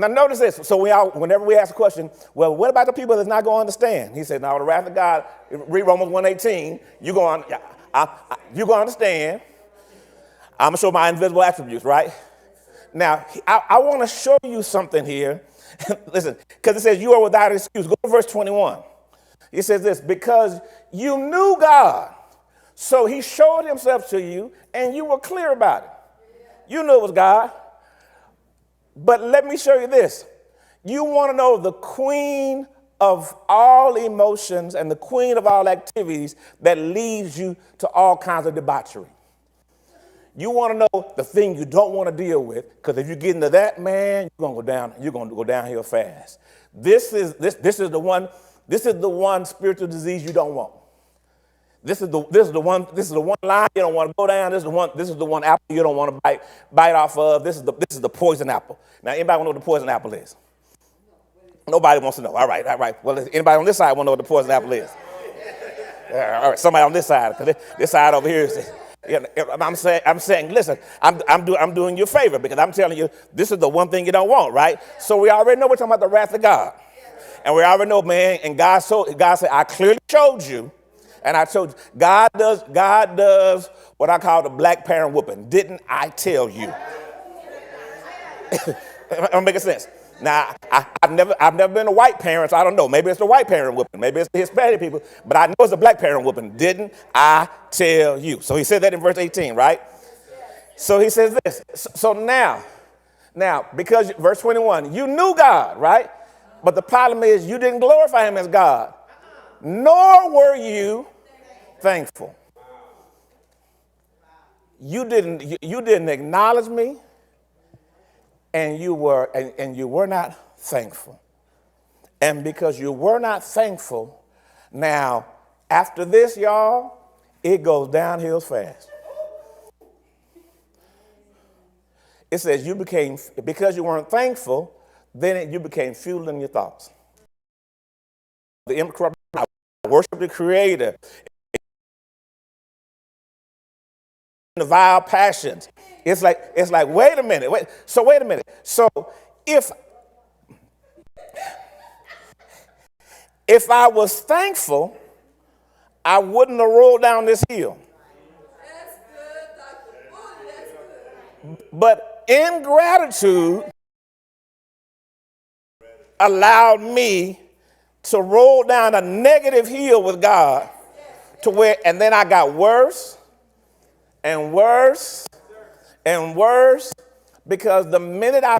now notice this. So whenever we ask a question, well, what about the people that's not going to understand? He said, now the wrath of God, read Romans 1:18, you're going to understand. I'm going to show my invisible attributes, right? Now, I want to show you something here. Listen, because it says you are without excuse. Go to verse 21. He says this, because you knew God, so he showed himself to you, and you were clear about it. You knew it was God. But let me show you this. You want to know the queen of all emotions and the queen of all activities that leads you to all kinds of debauchery. You want to know the thing you don't want to deal with, because if you get into that, man, you're going to go downhill fast. This is the one spiritual disease you don't want. This is the one line you don't want to go down. This is the one apple you don't want to bite off of. This is the poison apple. Now, anybody want to know what the poison apple is? Nobody wants to know. All right. Well, anybody on this side want to know what the poison apple is? All right, somebody on this side, because this side over here is. I'm saying, listen, I'm doing you a favor, because I'm telling you, this is the one thing you don't want, right? So we already know we're talking about the wrath of God, and we already know, man. And God said, I clearly showed you. And I told you, God does what I call the black parent whooping. Didn't I tell you? I'm making sense. Now, I've never been a white parent, so I don't know. Maybe it's the white parent whooping. Maybe it's the Hispanic people. But I know it's a black parent whooping. Didn't I tell you? So he said that in verse 18, right? So he says this. So now, because verse 21, you knew God, right? But the problem is you didn't glorify him as God. Nor were you thankful. You didn't acknowledge me, and you were not thankful. And because you were not thankful, now after this, y'all, it goes downhill fast. It says because you weren't thankful, then you became fueled in your thoughts. The incorruptible, worship the Creator, the vile passions. It's like wait a minute. So if I was thankful, I wouldn't have rolled down this hill. That's good, Dr. Moody. That's good. But ingratitude allowed me to roll down a negative hill with God and then I got worse and worse and worse, because the minute I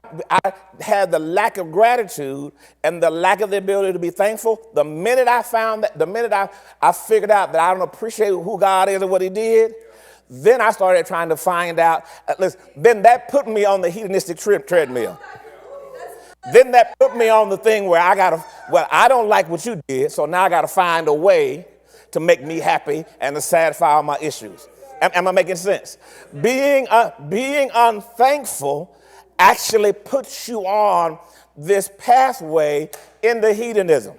had the lack of gratitude and the lack of the ability to be thankful, the minute I figured out that I don't appreciate who God is and what he did, then I started trying to find out, then that put me on the hedonistic treadmill. Then that put me on the thing where I don't like what you did, so now I got to find a way to make me happy and to satisfy all my issues. Am I making sense? Being unthankful actually puts you on this pathway into hedonism.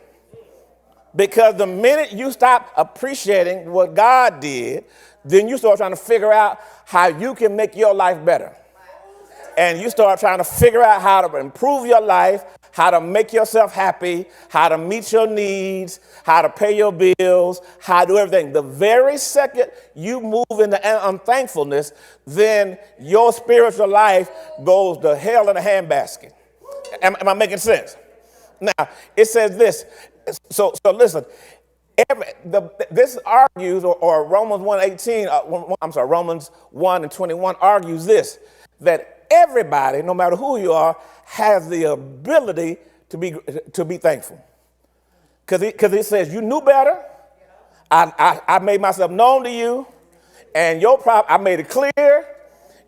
Because the minute you stop appreciating what God did, then you start trying to figure out how you can make your life better. And you start trying to figure out how to improve your life, how to make yourself happy, how to meet your needs, how to pay your bills, how to do everything. The very second you move into unthankfulness, then your spiritual life goes to hell in a handbasket. Am I making sense? Now, it says this. So listen. This argues, or Romans 1:18, Romans 1:21 argues this, that everybody, no matter who you are, has the ability to be thankful. Because it says you knew better. I made myself known to you, and your problem, I made it clear.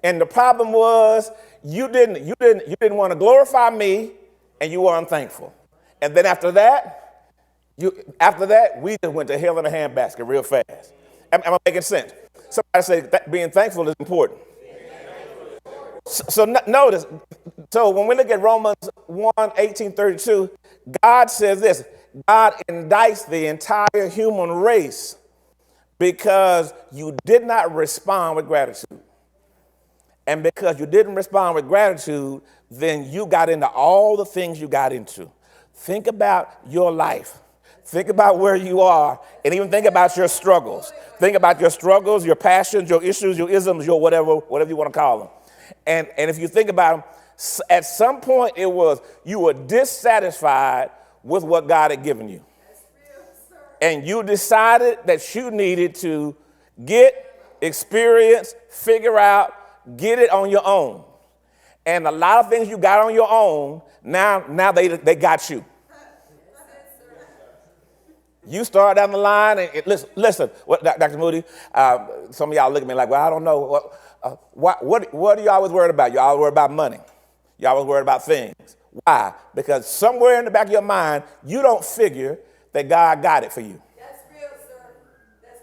And the problem was you didn't want to glorify me, and you were unthankful. And then after that, we just went to hell in a handbasket real fast. Am I making sense? Somebody say that being thankful is important. So notice, so when we look at Romans 1:18-32, God says this: God indicts the entire human race because you did not respond with gratitude. And because you didn't respond with gratitude, then you got into all the things you got into. Think about your life. Think about where you are, and even think about your struggles. Think about your struggles, your passions, your issues, your isms, your whatever you want to call them. And if you think about them, at some point it was you were dissatisfied with what God had given you. And you decided that you needed to experience, figure out, get it on your own. And a lot of things you got on your own, now they got you. You start down the line and listen, Dr. Moody, some of y'all look at me like, well, I don't know. What are you always worried about? You always worried about money. You always worried about things. Why? Because somewhere in the back of your mind, you don't figure that God got it for you. That's real, sir. That's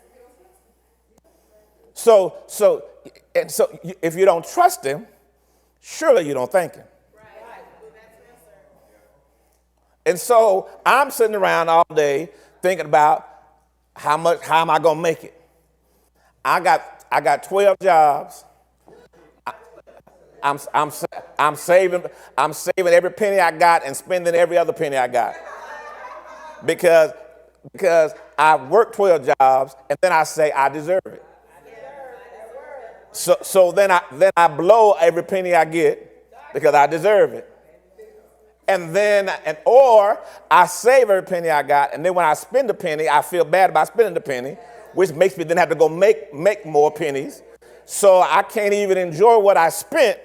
real. So if you don't trust him, surely you don't thank him. Right. And so I'm sitting around all day thinking about how am I gonna make it? I got 12 jobs. I'm saving every penny I got and spending every other penny I got. Because I work 12 jobs and then I say I deserve it. So then I blow every penny I get because I deserve it. Or I save every penny I got, and then when I spend a penny, I feel bad about spending the penny, which makes me then have to go make more pennies. So I can't even enjoy what I spent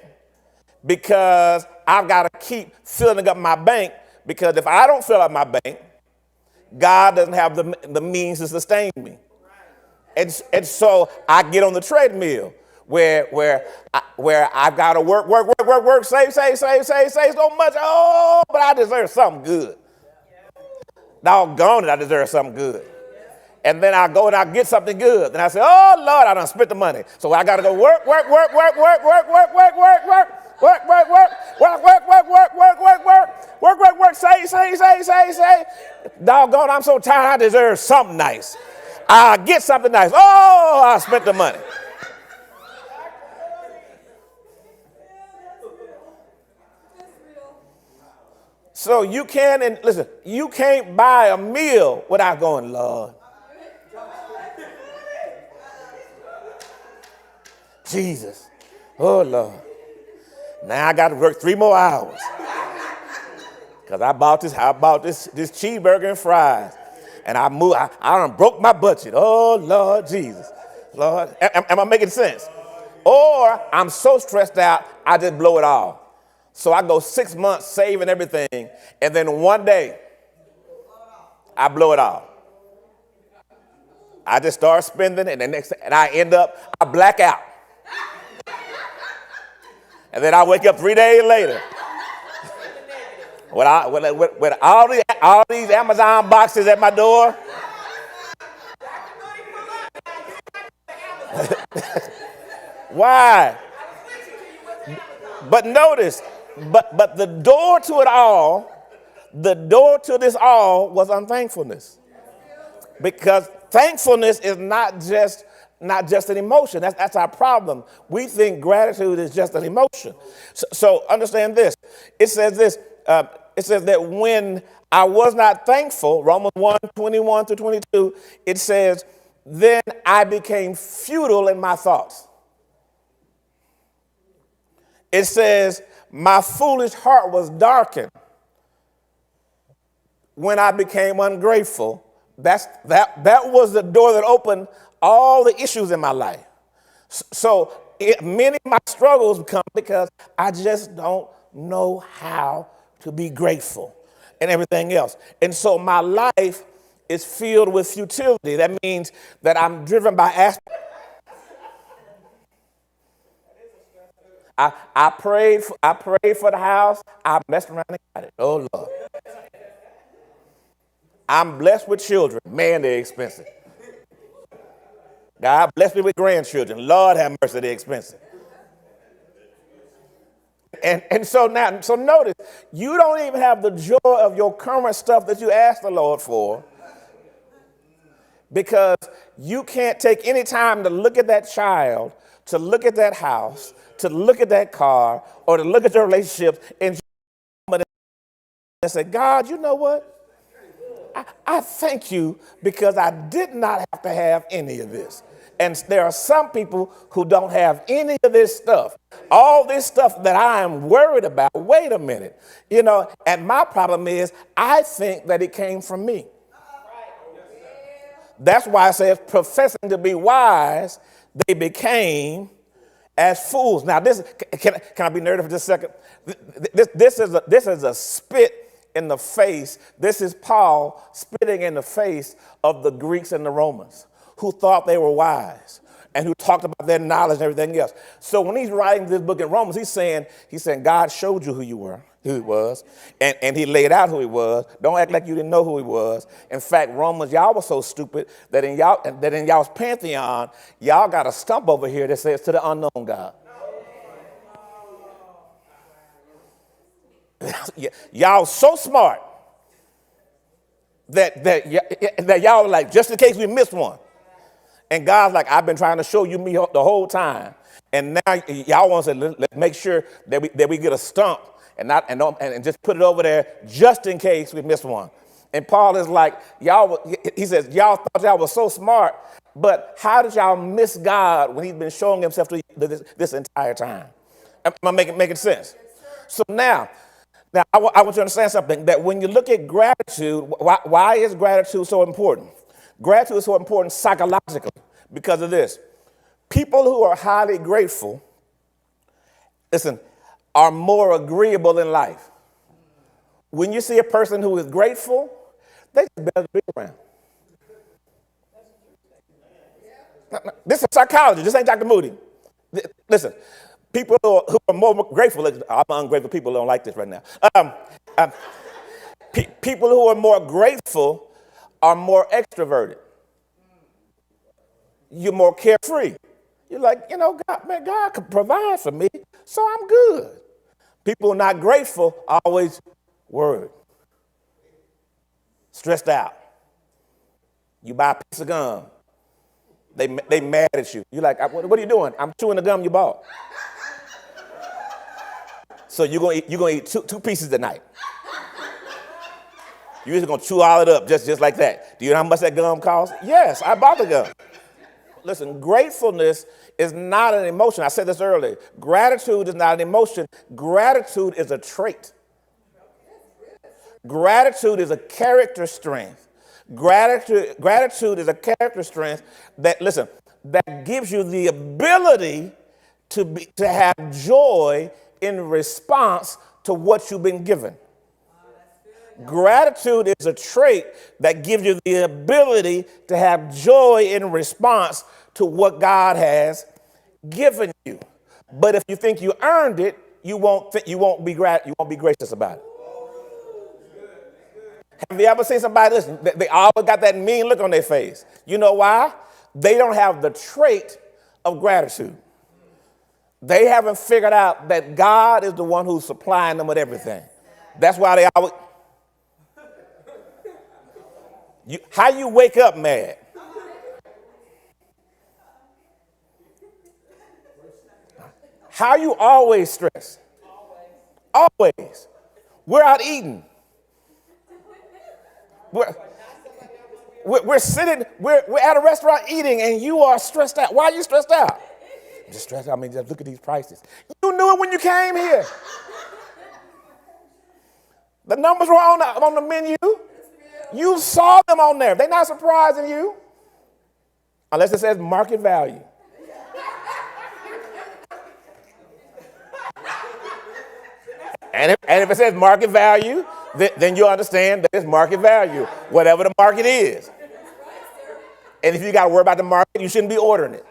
because I've got to keep filling up my bank, because if I don't fill up my bank, God doesn't have the means to sustain me. And so I get on the treadmill where I've got to work, save so much. Oh, but I deserve something good. Doggone it, I deserve something good. And then I go and I get something good. Then I say, oh, Lord, I done spent the money. So I got to go work, say. Doggone, I'm so tired, I deserve something nice. I get something nice. Oh, I spent the money. So you can't buy a meal without going, Lord, Jesus, oh Lord, now I got to work 3 more hours because I bought this cheeseburger and fries, and I done broke my budget. Oh Lord Jesus, Lord, am I making sense? Or I'm so stressed out, I just blow it all. So I go 6 months saving everything, and then one day, I blow it all. I just start spending, and I black out. And then I wake up 3 days later with all these Amazon boxes at my door. Why? But notice, but the door to it all, the door to this all was unthankfulness. Because thankfulness is not just an emotion. That's our problem. We think gratitude is just an emotion. So understand this. It says this. It says that when I was not thankful, Romans 1:21-22, it says, then I became futile in my thoughts. It says, my foolish heart was darkened when I became ungrateful. That was the door that opened all the issues in my life. So many of my struggles come because I just don't know how to be grateful and everything else. And so my life is filled with futility. That means that I'm driven by aspects. I prayed for the house. I messed around and got it. Oh, Lord. I'm blessed with children. Man, they're expensive. God bless me with grandchildren. Lord have mercy, they're expensive. And so notice, you don't even have the joy of your current stuff that you asked the Lord for, because you can't take any time to look at that child, to look at that house, to look at that car, or to look at your relationships and say, God, you know what? I thank you because I did not have to have any of this. And there are some people who don't have any of this stuff. All this stuff that I am worried about, wait a minute. And my problem is I think that it came from me. That's why it says, professing to be wise, they became as fools. Now, can I be nerdy for just a second? This is a spit in the face. This is Paul spitting in the face of the Greeks and the Romans who thought they were wise and who talked about their knowledge and everything else. So when he's writing this book in Romans, he's saying, God showed you who you were, who he was, and he laid out who he was. Don't act like you didn't know who he was. In fact, Romans, y'all were so stupid that in y'all's pantheon, y'all got a stump over here that says to the unknown God. Y'all so smart that y'all are like, just in case we missed one. And God's like, I've been trying to show you me the whole time. And now y'all want to say, let's make sure that we get a stump and just put it over there just in case we miss one. And Paul is like, he says, y'all thought y'all were so smart, but how did y'all miss God when he's been showing himself to you this entire time? Am I making sense? So now I want you to understand something, that when you look at gratitude, why is gratitude so important? Gratitude is so important psychologically because of this. People who are highly grateful, listen, are more agreeable in life. When you see a person who is grateful, they just better to be around. This is psychology. This ain't Dr. Moody. Listen. People who are more grateful, I'm ungrateful people don't like this right now. People who are more grateful are more extroverted. You're more carefree. You're like, God can provide for me, so I'm good. People who are not grateful are always worried, stressed out. You buy a piece of gum, they mad at you. You're like, what are you doing? I'm chewing the gum you bought. So you're gonna eat two pieces a night. You're just gonna chew all it up just like that. Do you know how much that gum costs? Yes, I bought the gum. Listen, gratefulness is not an emotion. I said this earlier. Gratitude is not an emotion. Gratitude is a trait. Gratitude is a character strength. Gratitude is a character strength that gives you the ability to have joy in response to what you've been given. Gratitude is a trait that gives you the ability to have joy in response to what God has given you. But if you think you earned it, you won't be gracious about it. Have you ever seen somebody, listen, they always got that mean look on their face? You know why? They don't have the trait of gratitude. They haven't figured out that God is the one who's supplying them with everything. That's why they always... How you wake up mad? How you always stressed? Always. We're out eating. We're sitting, we're at a restaurant eating, and you are stressed out. Why are you stressed out? I'm just stressed out. Just look at these prices. You knew it when you came here. The numbers were on the menu. You saw them on there. They're not surprising you. Unless it says market value. And if it says market value, then you understand that it's market value, whatever the market is. And if you got to worry about the market, you shouldn't be ordering it.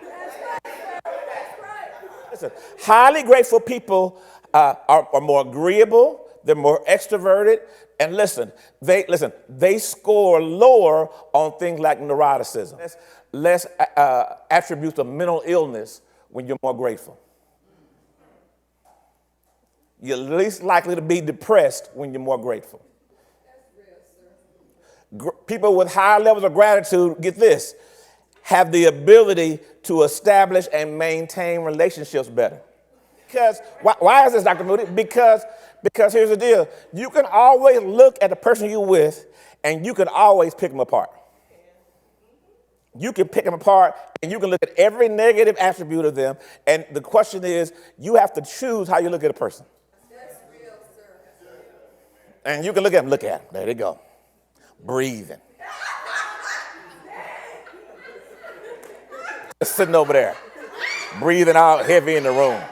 Listen, highly grateful people are more agreeable. They're more extroverted. And listen, they score lower on things like neuroticism. Less attributes of mental illness when you're more grateful. You're least likely to be depressed when you're more grateful. People with high levels of gratitude, get this, have the ability to establish and maintain relationships better. Because, why is this, Dr. Moody? Because here's the deal. You can always look at the person you're with, and you can always pick them apart. You can pick them apart, and you can look at every negative attribute of them. And the question is, you have to choose how you look at a person. That's real, sir. And you can look at them. There they go. Breathing. Just sitting over there. Breathing out heavy in the room.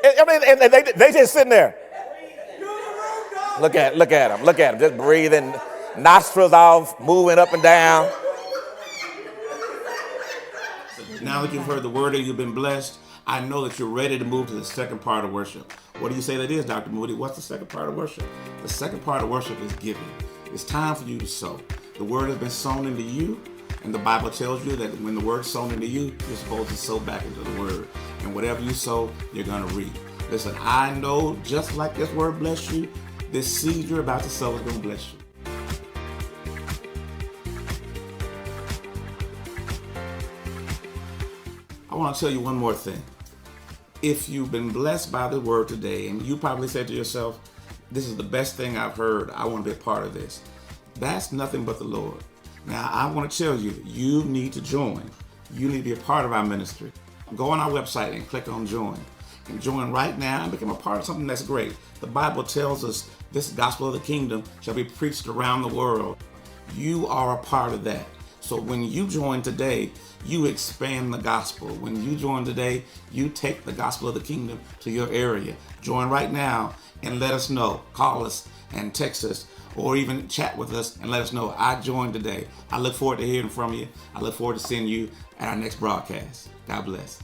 I mean, and they just sitting there. Look at them, just breathing, nostrils off, moving up and down. Now that you've heard the word and you've been blessed, I know that you're ready to move to the second part of worship. What do you say that is, Dr. Moody? What's the second part of worship? The second part of worship is giving. It's time for you to sow. The word has been sown into you, and the Bible tells you that when the word's sown into you, you're supposed to sow back into the word. And whatever you sow, you're going to reap. Listen, I know just like this word bless you, this seed you're about to sow is going to bless you. I want to tell you one more thing. If you've been blessed by the word today, and you probably said to yourself, this is the best thing I've heard, I want to be a part of this. That's nothing but the Lord. Now, I want to tell you, you need to join. You need to be a part of our ministry. Go on our website and click on join. And join right now and become a part of something that's great. The Bible tells us this gospel of the kingdom shall be preached around the world. You are a part of that. So when you join today, you expand the gospel. When you join today, you take the gospel of the kingdom to your area. Join right now and let us know. Call us and text us or even chat with us and let us know, I joined today. I look forward to hearing from you. I look forward to seeing you at our next broadcast. God bless.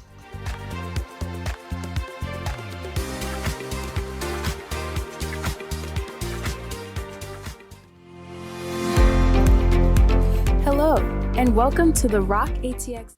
Hello, and welcome to the Rock ATX.